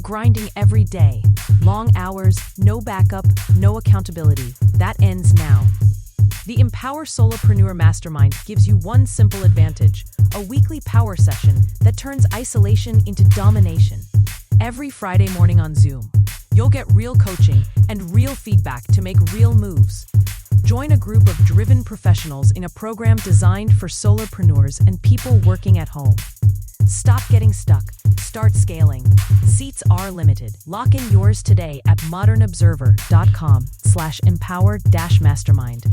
grinding every day. Long hours, no backup, no accountability. That ends now. The Empower Solopreneur Mastermind gives you one simple advantage: a weekly power session that turns isolation into domination. Every Friday morning on Zoom, you'll get real coaching and real feedback to make real moves. Join a group of driven professionals in a program designed for solopreneurs and people working at home. Stop getting stuck. Start scaling. Seats are limited. Lock in yours today at modernobserver.com/empower-mastermind.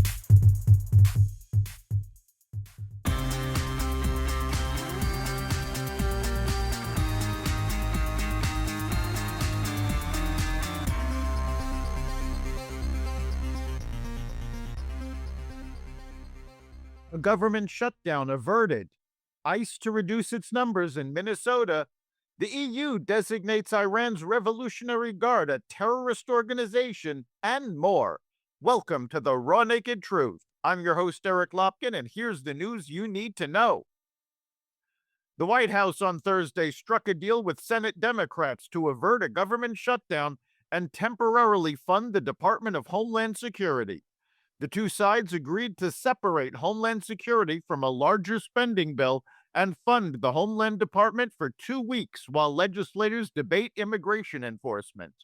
A government shutdown averted. ICE to reduce its numbers in Minnesota. The EU designates Iran's Revolutionary Guard a terrorist organization, and more. Welcome to the Raw Naked Truth. I'm your host, Eric Lopkin, and here's the news you need to know. The White House on Thursday struck a deal with Senate Democrats to avert a government shutdown and temporarily fund the Department of Homeland Security. The two sides agreed to separate Homeland Security from a larger spending bill and fund the Homeland Department for 2 weeks while legislators debate immigration enforcement.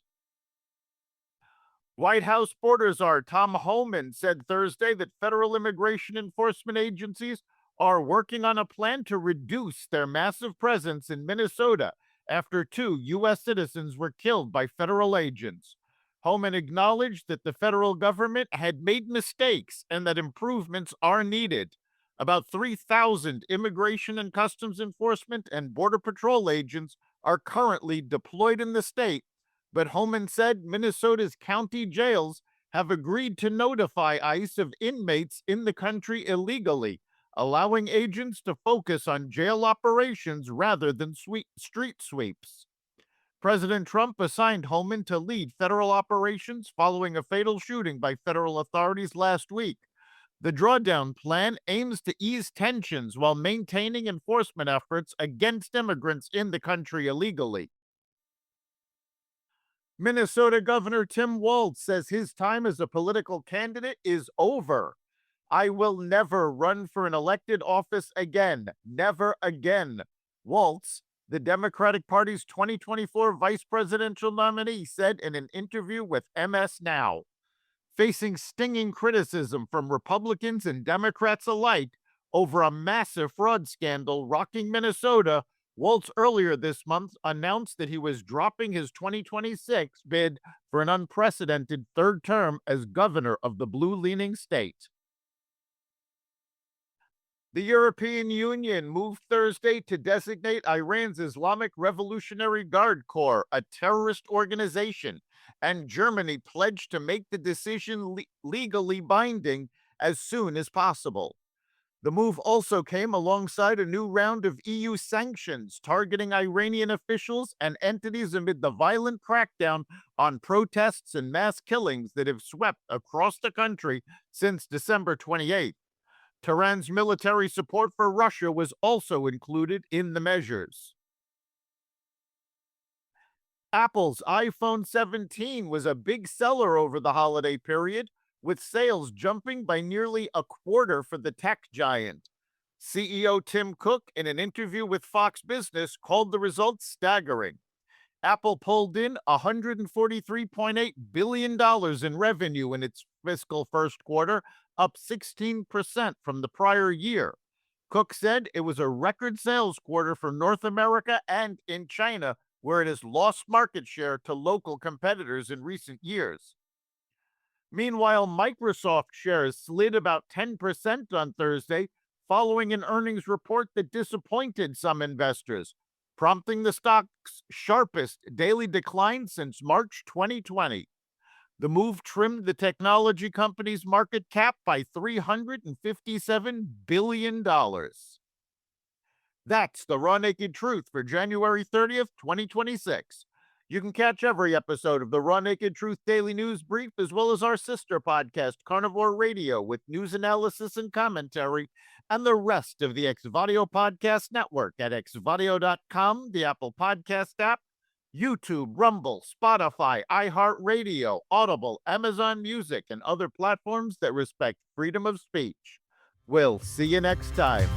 White House border czar Tom Homan said Thursday that federal immigration enforcement agencies are working on a plan to reduce their massive presence in Minnesota after 2 U.S. citizens were killed by federal agents. Homan acknowledged that the federal government had made mistakes and that improvements are needed. About 3,000 Immigration and Customs Enforcement and Border Patrol agents are currently deployed in the state, but Homan said Minnesota's county jails have agreed to notify ICE of inmates in the country illegally, allowing agents to focus on jail operations rather than street sweeps. President Trump assigned Homan to lead federal operations following a fatal shooting by federal authorities last week. The drawdown plan aims to ease tensions while maintaining enforcement efforts against immigrants in the country illegally. Minnesota Governor Tim Walz says his time as a political candidate is over. "I will never run for an elected office again. Never again." Walz, the Democratic Party's 2024 vice presidential nominee, said in an interview with MS Now. Facing stinging criticism from Republicans and Democrats alike over a massive fraud scandal rocking Minnesota, Walz earlier this month announced that he was dropping his 2026 bid for an unprecedented third term as governor of the blue-leaning state. The European Union moved Thursday to designate Iran's Islamic Revolutionary Guard Corps a terrorist organization, and Germany pledged to make the decision legally binding as soon as possible. The move also came alongside a new round of EU sanctions targeting Iranian officials and entities amid the violent crackdown on protests and mass killings that have swept across the country since December 28th. Tehran's military support for Russia was also included in the measures. Apple's iPhone 17 was a big seller over the holiday period, with sales jumping by nearly a quarter for the tech giant. CEO Tim Cook, in an interview with Fox Business, called the results staggering. Apple pulled in $143.8 billion in revenue in its fiscal first quarter, up 16% from the prior year. Cook said it was a record sales quarter for North America and in China, where it has lost market share to local competitors in recent years. Meanwhile, Microsoft shares slid about 10% on Thursday following an earnings report that disappointed some investors, prompting the stock's sharpest daily decline since March 2020. The move trimmed the technology company's market cap by $357 billion. That's the Raw Naked Truth for January 30th, 2026. You can catch every episode of the Raw Naked Truth Daily News Brief, as well as our sister podcast, Carnivore Radio, with news analysis and commentary, and the rest of the Xvadio Podcast Network at xvadio.com, the Apple Podcast app, YouTube, Rumble, Spotify, iHeartRadio, Audible, Amazon Music, and other platforms that respect freedom of speech. We'll see you next time.